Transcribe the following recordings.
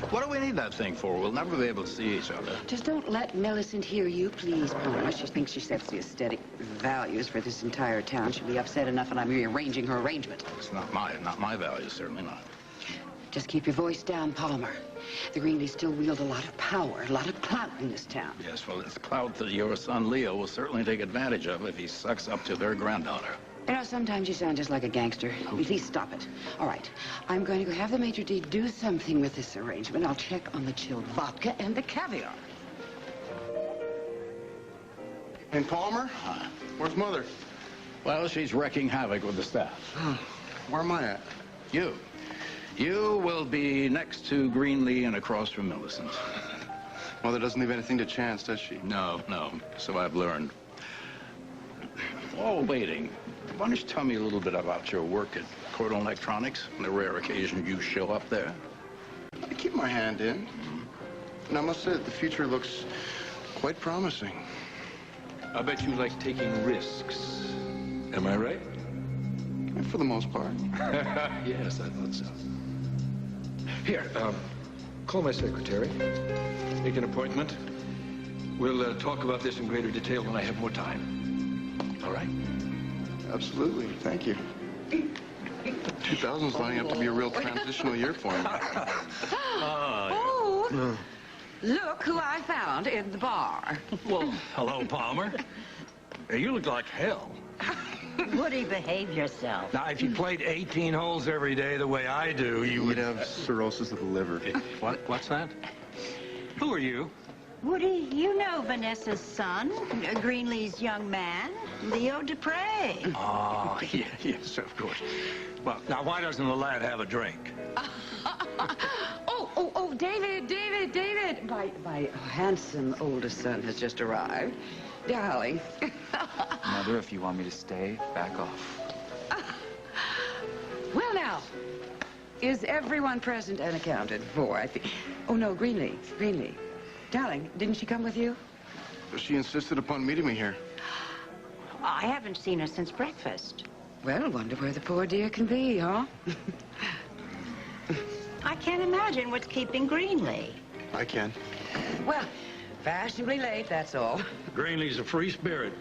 What do we need that thing for? We'll never be able to see each other. Just don't let Millicent hear you, please, Palmer. She thinks she sets the aesthetic values for this entire town. She'll be upset enough and I'm rearranging her arrangement. It's not my values, certainly not. Just keep your voice down, Palmer. The Greenleys still wield a lot of power, a lot of clout in this town. Yes, well, it's clout that your son Leo will certainly take advantage of if he sucks up to their granddaughter. You know, sometimes you sound just like a gangster. Please stop it. All right, I'm going to go have the maitre d' do something with this arrangement. I'll check on the chilled vodka and the caviar. And Palmer? Where's Mother? Well, she's wreaking havoc with the staff. Where am I at? You will be next to Greenlee and across from Millicent. Mother doesn't leave anything to chance, does she? No. So I've learned. Oh, waiting. Why don't you tell me a little bit about your work at Cordon Electronics on the rare occasion you show up there? I keep my hand in. And I must say that the future looks quite promising. I bet you like taking risks. Am I right? For the most part. Yes, I thought so. Here, call my secretary. Make an appointment. We'll talk about this in greater detail when I have more time. All right? Absolutely. Thank you. 2000's lining up to be a real transitional year for me. Oh, look who I found in the bar. Well, hello, Palmer. Hey, you look like hell. Woody, behave yourself. Now, if you played 18 holes every day the way I do, you You'd would have cirrhosis of the liver. What's that? Who are you? Woody, you know Vanessa's son, Greenlee's young man, Leo Dupre. Oh, yes, of course. Well, now, why doesn't the lad have a drink? Oh, David. My handsome oldest son has just arrived. Darling. Mother, if you want me to stay, back off. Well, now, is everyone present and accounted for? I think. Oh, no, Greenlee. Darling, didn't she come with you? She insisted upon meeting me here. I haven't seen her since breakfast. Well, wonder where the poor dear can be, huh? I can't imagine what's keeping Greenlee. I can. Well, fashionably late, that's all. Greenlee's a free spirit.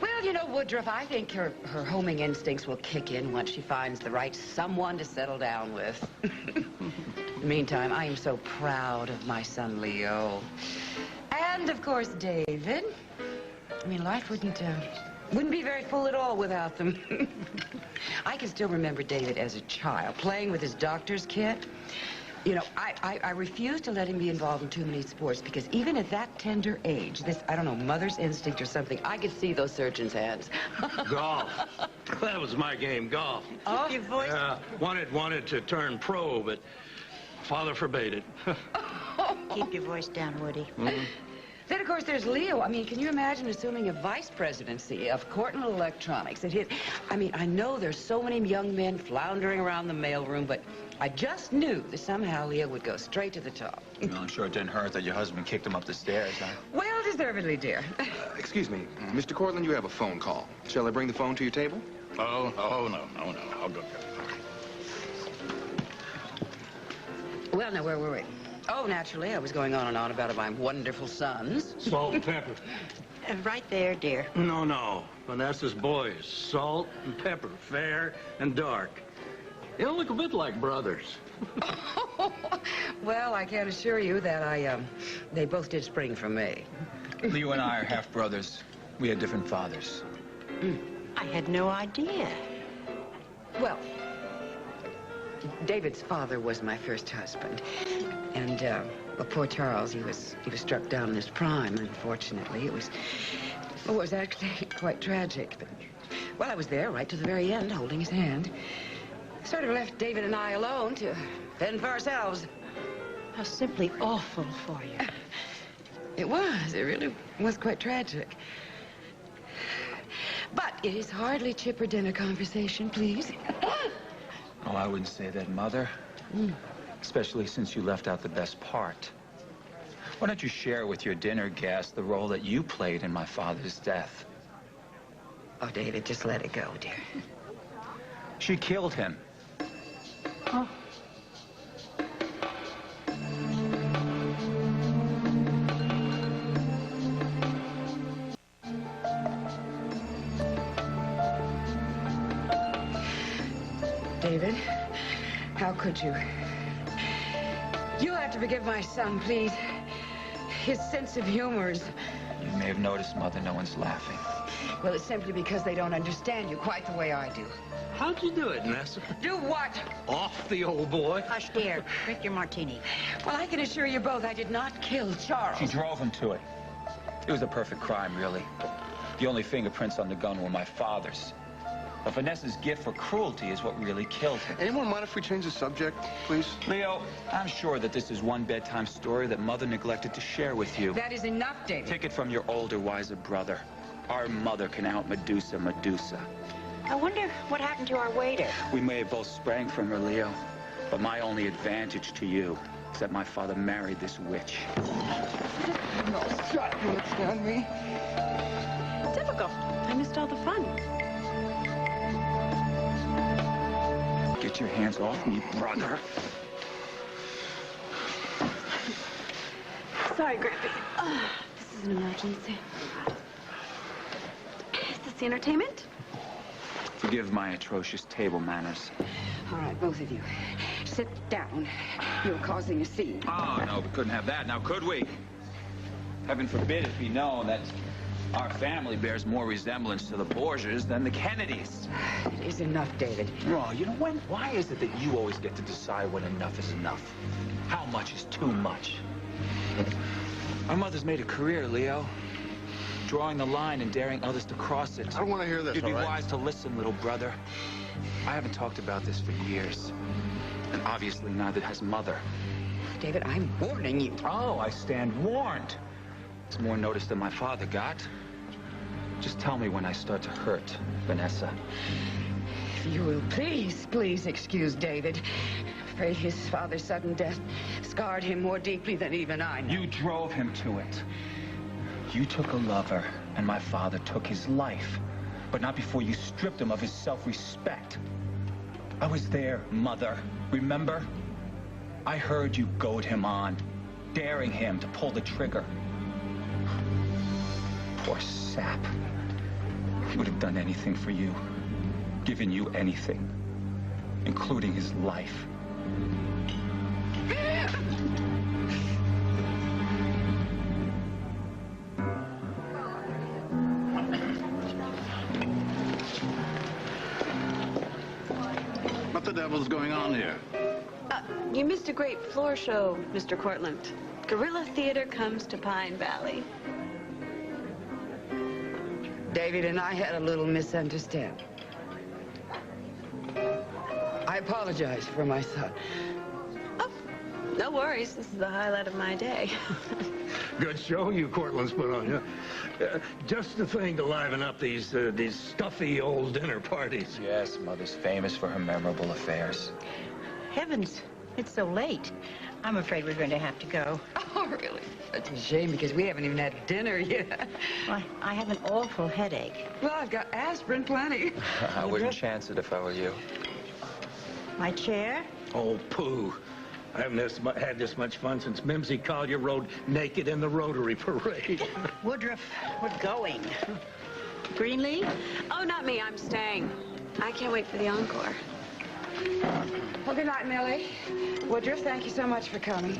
Well, you know, Woodruff, I think her homing instincts will kick in once she finds the right someone to settle down with. In the meantime, I am so proud of my son, Leo. And, of course, David. I mean, life wouldn't be very full at all without them. I can still remember David as a child, playing with his doctor's kit. You know, I refuse to let him be involved in too many sports because even at that tender age, this, I don't know, mother's instinct or something, I could see those surgeons' hands. Golf. That was my game, golf. Oh, Keep your voice. Yeah, wanted to turn pro, but father forbade it. Keep your voice down, Woody. Then, of course, there's Leo. I mean, can you imagine assuming a vice presidency of Cortland Electronics? I mean, I know there's so many young men floundering around the mailroom, but I just knew that somehow Leo would go straight to the top. Well, I'm sure it didn't hurt that your husband kicked him up the stairs, huh? Well deservedly, dear. Excuse me, Mr. Cortland, you have a phone call. Shall I bring the phone to your table? Oh, no. I'll go get it. Well, now, where were we? Oh, naturally, I was going on and on about my wonderful sons. Salt and pepper. Right there, dear. No. Vanessa's boys. Salt and pepper. Fair and dark. They don't look a bit like brothers. Well, I can assure you that they both did spring from me. Leo and I are half-brothers. We had different fathers. I had no idea. Well, David's father was my first husband. And, well, poor Charles, he was struck down in his prime, unfortunately. It was actually quite tragic. But, well, I was there right to the very end, holding his hand. Sort of left David and I alone to fend for ourselves. How simply awful for you. It really was quite tragic. But it is hardly chipper dinner conversation, please. Oh, I wouldn't say that, Mother. Especially since you left out the best part. Why don't you share with your dinner guests the role that you played in my father's death? Oh, David, just let it go, dear. She killed him. Oh. David, how could you? You'll have to forgive my son, please. His sense of humor is... You may have noticed, Mother, no one's laughing. Well, it's simply because they don't understand you quite the way I do. How'd you do it, Nessa? Do what? Off the old boy. Hush, dear. Drink your martini. Well, I can assure you both I did not kill Charles. She drove him to it. It was a perfect crime, really. The only fingerprints on the gun were my father's. But Vanessa's gift for cruelty is what really killed him. Anyone mind if we change the subject, please? Leo, I'm sure that this is one bedtime story that Mother neglected to share with you. That is enough, David. Take it from your older, wiser brother. Our mother can out Medusa. I wonder what happened to our waiter. We may have both sprang from her, Leo. But my only advantage to you is that my father married this witch. No, shut. You understand me? Typical. I missed all the fun. Get your hands off me, brother. Sorry, Grampy. This is an emergency. Is this the entertainment? Forgive my atrocious table manners. All right, both of you. Sit down. You're causing a scene. Oh, no, we couldn't have that now, could we? Heaven forbid it be known that our family bears more resemblance to the Borgias than the Kennedys. It is enough, David. Oh, you know, why is it that you always get to decide when enough is enough? How much is too much? Our mother's made a career, Leo. Drawing the line and daring others to cross it. I don't want to hear this, You'd be all right? wise to listen, little brother. I haven't talked about this for years. And obviously neither has Mother. David, I'm warning you. Oh, I stand warned. It's more notice than my father got. Just tell me when I start to hurt, Vanessa. If you will please excuse David. I'm afraid his father's sudden death scarred him more deeply than even I know. You drove him to it. You took a lover, and my father took his life. But not before you stripped him of his self-respect. I was there, Mother. Remember? I heard you goad him on, daring him to pull the trigger. Poor sap. He would have done anything for you. Given you anything. Including his life. What the devil's going on here? You missed a great floor show, Mr. Cortland. Guerrilla theater comes to Pine Valley. David and I had a little misunderstanding. I apologize for my son. Oh, no worries. This is the highlight of my day. Good show you Cortland's put on, yeah. Just the thing to liven up these stuffy old dinner parties. Yes, Mother's famous for her memorable affairs. Heavens, it's so late. I'm afraid we're going to have to go. Oh, really? That's a shame because we haven't even had dinner yet. Well, I have an awful headache. Well, I've got aspirin plenty. I wouldn't chance it if I were you. My chair? Oh, pooh. I haven't had this much fun since Mimsy Collier rode naked in the Rotary Parade. Woodruff, we're going. Greenlee? Oh, not me. I'm staying. I can't wait for the encore. Well, good night, Millie. Woodruff, thank you so much for coming.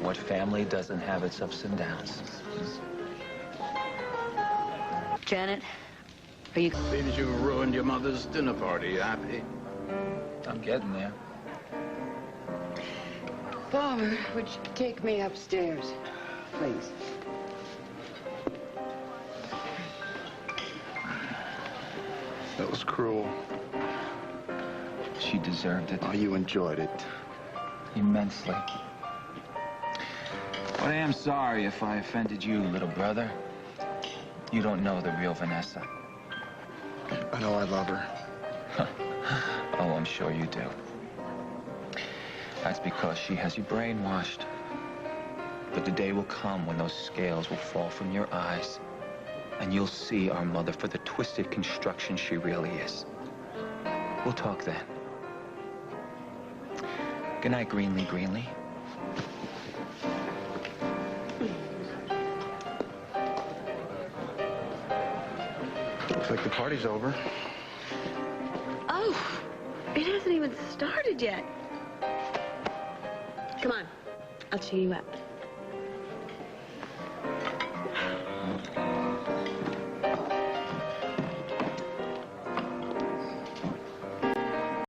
What family doesn't have its ups and downs? Janet, are you... Seeing as you ruined your mother's dinner party, you happy? I'm getting there. Palmer, would you take me upstairs, please? That was cruel. She deserved it Oh, you enjoyed it. immensely. But I am sorry if I offended you, little brother. You don't know the real Vanessa. I know I love her. Oh, I'm sure you do. That's because she has you brainwashed. But the day will come when those scales will fall from your eyes, and you'll see our mother for the twisted construction she really is. We'll talk then. Good night, Greenlee. Looks like the party's over. Oh, it hasn't even started yet. Come on, I'll cheer you up.